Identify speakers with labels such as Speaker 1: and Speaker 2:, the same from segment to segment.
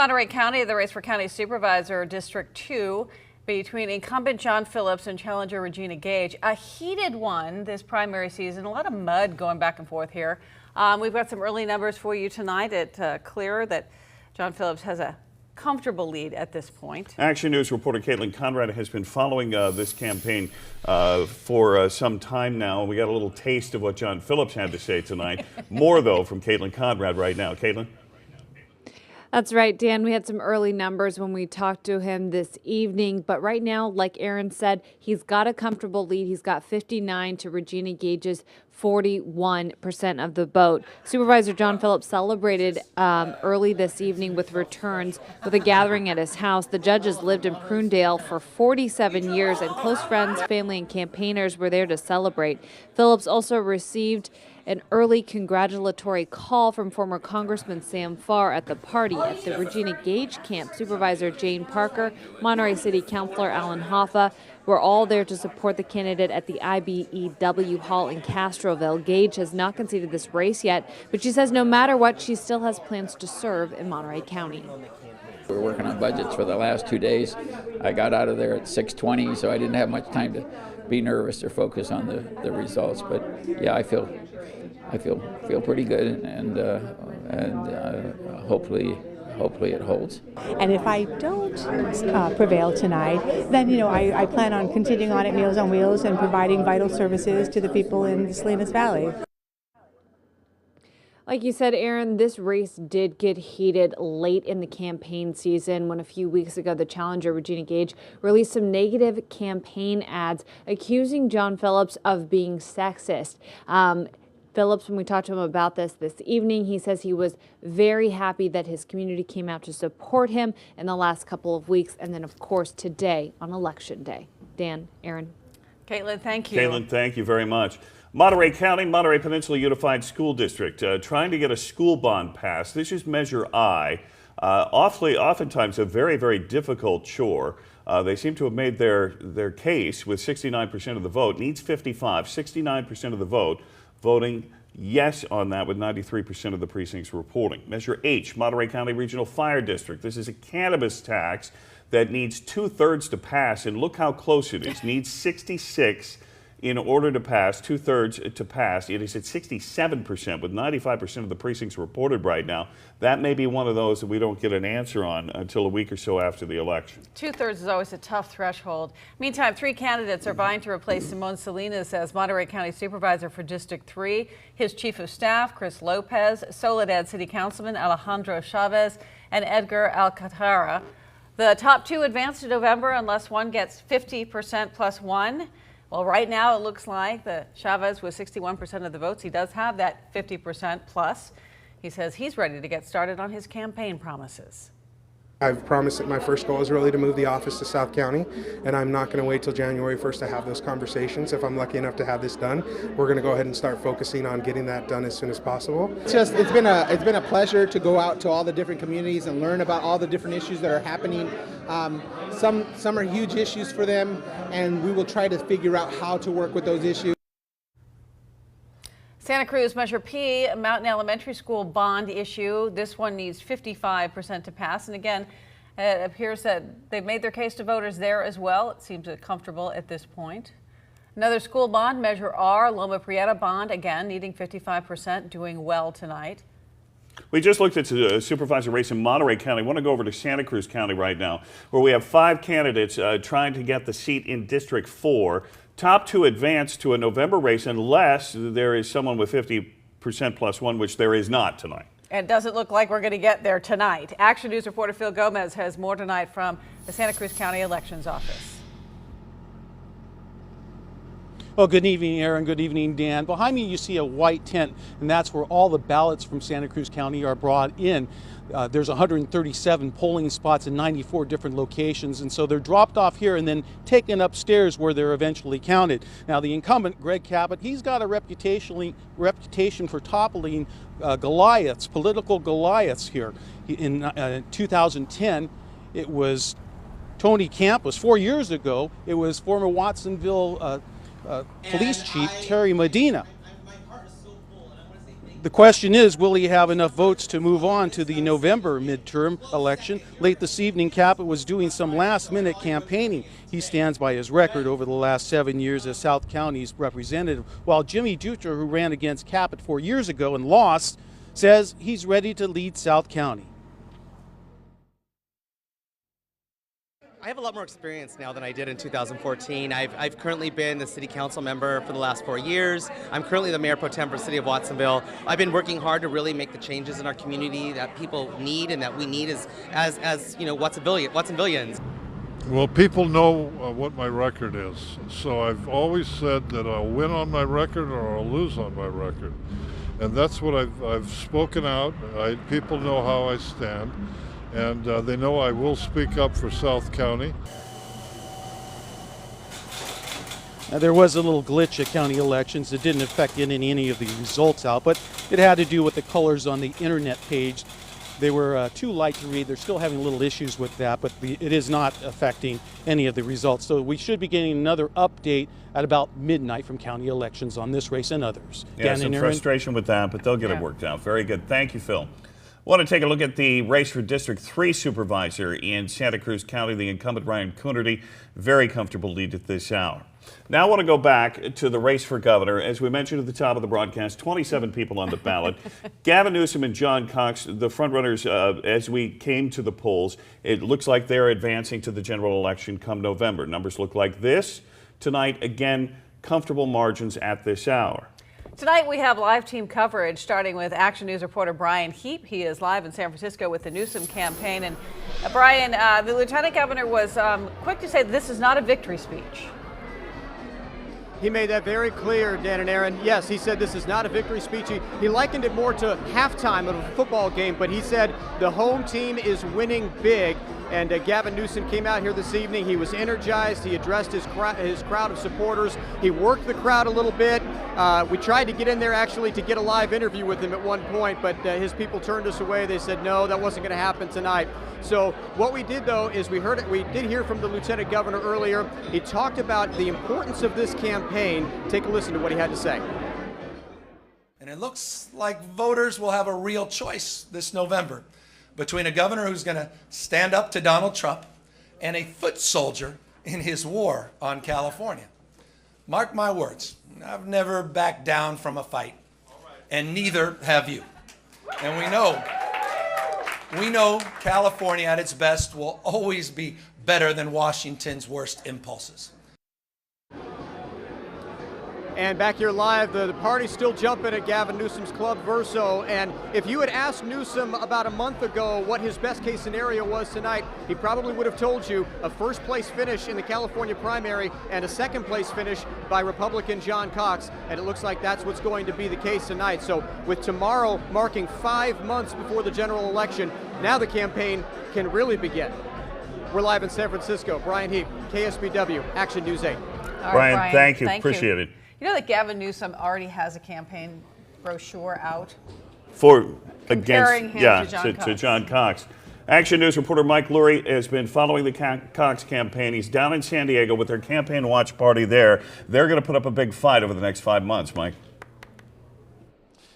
Speaker 1: Monterey County, the race for county supervisor, District 2, between incumbent John Phillips and challenger Regina Gage. A heated one this primary season, a lot of mud going back and forth here. We've got some early numbers for you tonight. It's clear that John Phillips has a comfortable lead at this point.
Speaker 2: Action News reporter Caitlin Conrad has been following this campaign for some time now. We got a little taste of what John Phillips had to say tonight. More, though, from Caitlin Conrad right now. Caitlin?
Speaker 3: That's right, Dan. We had some early numbers when we talked to him this evening. But right now, like Aaron said, he's got a comfortable lead. He's got 59 to Regina Gage's 41% of the vote. Supervisor John Phillips celebrated early this evening with returns with a gathering at his house. The judges lived in Prunedale for 47 years, and close friends, family, and campaigners were there to celebrate. Phillips also received an early congratulatory call from former Congressman Sam Farr at the party. At the Regina Gage camp, Supervisor Jane Parker, Monterey City Councilor Alan Hoffa were all there to support the candidate at the IBEW Hall in Castroville. Gage has not conceded this race yet, but she says no matter what, she still has plans to serve in Monterey County.
Speaker 4: We're working on budgets for the last 2 days. I got out of there at 6:20, so I didn't have much time to be nervous or focus on the results. But yeah, I feel pretty good, and hopefully it holds.
Speaker 5: And if I don't prevail tonight, then I plan on continuing on at Meals on Wheels and providing vital services to the people in the Salinas Valley.
Speaker 3: Like you said, Aaron, this race did get heated late in the campaign season when a few weeks ago the challenger Regina Gage released some negative campaign ads accusing John Phillips of being sexist. Phillips, when we talked to him about this evening, he says he was very happy that his community came out to support him in the last couple of weeks, and then, of course, today on Election Day. Dan, Aaron.
Speaker 1: Caitlin, thank you.
Speaker 2: Caitlin, thank you very much. Monterey County, Monterey Peninsula Unified School District, trying to get a school bond passed. This is Measure I. Oftentimes a very, very difficult chore. They seem to have made their case with 69% of the vote. Needs 55, 69% of the vote. Voting yes on that with 93% of the precincts reporting. Measure H, Monterey County Regional Fire District. This is a cannabis tax that needs 2/3 to pass, and look how close it is. Needs 66 in order to pass, 2/3 to pass. It is at 67% with 95% of the precincts reported right now. That may be one of those that we don't get an answer on until a week or so after the election.
Speaker 1: 2/3 is always a tough threshold. Meantime, 3 candidates are vying to replace Simone Salinas as Monterey County Supervisor for District 3. His Chief of Staff, Chris Lopez, Soledad City Councilman Alejandro Chavez, and Edgar Alcantara. The top 2 advance to November unless one gets 50% plus 1. Well, right now it looks like the Chavez with 61% of the votes. He does have that 50% plus. He says he's ready to get started on his campaign promises.
Speaker 6: I've promised that my first goal is really to move the office to South County, and I'm not going to wait till January 1st to have those conversations. If I'm lucky enough to have this done, we're going to go ahead and start focusing on getting that done as soon as possible.
Speaker 7: It's been a pleasure to go out to all the different communities and learn about all the different issues that are happening. Some are huge issues for them, and we will try to figure out how to work with those issues.
Speaker 1: Santa Cruz Measure P, Mountain Elementary School bond issue. This one needs 55% to pass. And again, it appears that they've made their case to voters there as well. It seems comfortable at this point. Another school bond, Measure R, Loma Prieta bond, again needing 55%, doing well tonight.
Speaker 2: We just looked at the supervisor race in Monterey County. I want to go over to Santa Cruz County right now, where we have 5 candidates trying to get the seat in District 4. Top 2 advance to a November race unless there is someone with 50% plus 1, which there is not tonight.
Speaker 1: It doesn't look like we're going to get there tonight. Action News reporter Phil Gomez has more tonight from the Santa Cruz County Elections Office.
Speaker 8: Well, good evening, Aaron. Good evening, Dan. Behind me, you see a white tent, and that's where all the ballots from Santa Cruz County are brought in. There's 137 polling spots in 94 different locations, and so they're dropped off here and then taken upstairs where they're eventually counted. Now, the incumbent, Greg Cabot, he's got a reputation for toppling Goliaths, political Goliaths here. In 2010, it was Tony Campos. 4 years ago, it was former Watsonville police chief Terry Medina. The question is, will he have enough votes to move on to the November midterm election? Late this evening, Caput was doing some last-minute campaigning. He stands by his record over the last 7 years as South County's representative, while Jimmy Dutra, who ran against Caput 4 years ago and lost, says he's ready to lead South County.
Speaker 9: I have a lot more experience now than I did in 2014. I've currently been the city council member for the last 4 years. I'm currently the mayor pro tem for the city of Watsonville. I've been working hard to really make the changes in our community that people need and that we need as you know, Watsonvillians.
Speaker 10: Well, people know what my record is, so I've always said that I'll win on my record or I'll lose on my record, and that's what I've spoken out. People know how I stand. And they know I will speak up for South County.
Speaker 8: Now, there was a little glitch at county elections that didn't affect any of the results out, but it had to do with the colors on the internet page. They were too light to read. They're still having little issues with that, but it is not affecting any of the results. So we should be getting another update at about midnight from county elections on this race and others.
Speaker 2: Yeah, some frustration with that, but they'll get it worked out. Very good. Thank you, Phil. Want to take a look at the race for District 3 Supervisor in Santa Cruz County. The incumbent Ryan Coonerty, very comfortable lead at this hour. Now I want to go back to the race for governor. As we mentioned at the top of the broadcast, 27 people on the ballot. Gavin Newsom and John Cox, the frontrunners, as we came to the polls, it looks like they're advancing to the general election come November. Numbers look like this. Tonight, again, comfortable margins at this hour.
Speaker 1: Tonight we have live team coverage starting with Action News reporter Brian Heap. He is live in San Francisco with the Newsom campaign. And Brian, the lieutenant governor was quick to say this is not a victory speech.
Speaker 11: He made that very clear, Dan and Aaron. Yes, he said this is not a victory speech. He likened it more to halftime of a football game, but he said the home team is winning big. And Gavin Newsom came out here this evening. He was energized. He addressed his crowd of supporters. He worked the crowd a little bit. We tried to get in there actually to get a live interview with him at one point, but his people turned us away. They said, no, that wasn't going to happen tonight. So what we did, though, is we did hear from the lieutenant governor earlier. He talked about the importance of this campaign. Take a listen to what he had to say.
Speaker 12: And it looks like voters will have a real choice this November between a governor who's going to stand up to Donald Trump and a foot soldier in his war on California. Mark my words, I've never backed down from a fight, and neither have you. And we know California at its best will always be better than Washington's worst impulses.
Speaker 11: And back here live, the party's still jumping at Gavin Newsom's Club Verso. And if you had asked Newsom about a month ago what his best case scenario was tonight, he probably would have told you a first place finish in the California primary and a second place finish by Republican John Cox. And it looks like that's what's going to be the case tonight. So with tomorrow marking 5 months before the general election, now the campaign can really begin. We're live in San Francisco. Brian Heap, KSBW, Action News 8.
Speaker 2: Brian, thank you. Appreciate it.
Speaker 1: You know that Gavin Newsom already has a campaign brochure out comparing him to
Speaker 2: John Cox. Action News reporter Mike Lurie has been following the Cox campaign. He's down in San Diego with their campaign watch party there. They're going to put up a big fight over the next 5 months, Mike.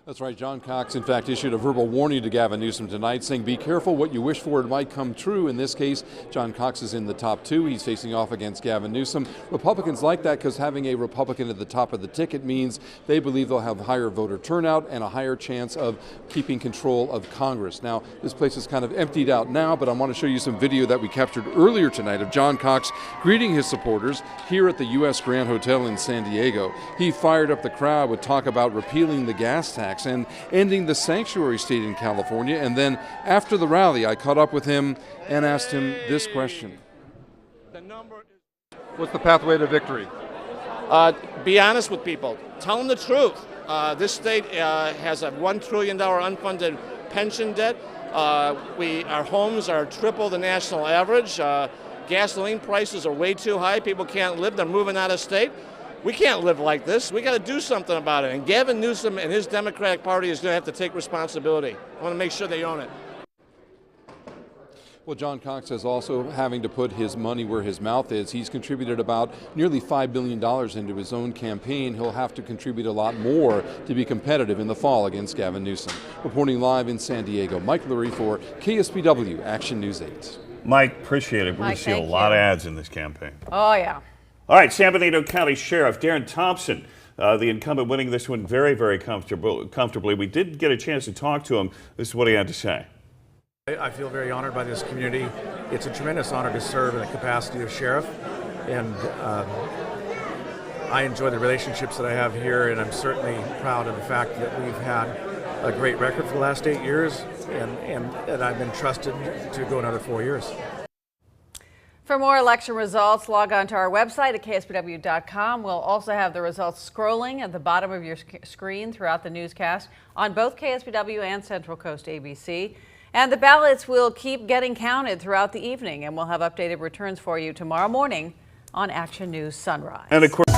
Speaker 13: That's right. John Cox, in fact, issued a verbal warning to Gavin Newsom tonight, saying be careful what you wish for. It might come true. In this case, John Cox is in the top 2. He's facing off against Gavin Newsom. Republicans like that because having a Republican at the top of the ticket means they believe they'll have higher voter turnout and a higher chance of keeping control of Congress. Now, this place is kind of emptied out now, but I want to show you some video that we captured earlier tonight of John Cox greeting his supporters here at the U.S. Grand Hotel in San Diego. He fired up the crowd with talk about repealing the gas tax and ending the sanctuary state in California. And then after the rally, I caught up with him and asked him this question.
Speaker 14: What's the pathway to victory?
Speaker 15: Be honest with people. Tell them the truth. This state has a $1 trillion unfunded pension debt. Our homes are triple the national average. Gasoline prices are way too high. People can't live. They're moving out of state. We can't live like this. We got to do something about it. And Gavin Newsom and his Democratic Party is going to have to take responsibility. I want to make sure they own it.
Speaker 13: Well, John Cox is also having to put his money where his mouth is. He's contributed about nearly $5 billion into his own campaign. He'll have to contribute a lot more to be competitive in the fall against Gavin Newsom. Reporting live in San Diego, Mike Lurie for KSPW Action News 8.
Speaker 2: Mike, appreciate it. We're going
Speaker 1: Mike,
Speaker 2: to see a
Speaker 1: thank
Speaker 2: lot of
Speaker 1: you.
Speaker 2: ads in this campaign.
Speaker 1: Oh, yeah.
Speaker 2: All right, San Benito County Sheriff Darren Thompson, the incumbent, winning this one very, very comfortably. We did get a chance to talk to him. This is what he had to say.
Speaker 14: I feel very honored by this community. It's a tremendous honor to serve in the capacity of sheriff, and I enjoy the relationships that I have here, and I'm certainly proud of the fact that we've had a great record for the last 8 years, and I've been trusted to go another 4 years.
Speaker 1: For more election results, log on to our website at kspw.com. We'll also have the results scrolling at the bottom of your screen throughout the newscast on both KSPW and Central Coast ABC. And the ballots will keep getting counted throughout the evening, and we'll have updated returns for you tomorrow morning on Action News Sunrise.
Speaker 2: And of course,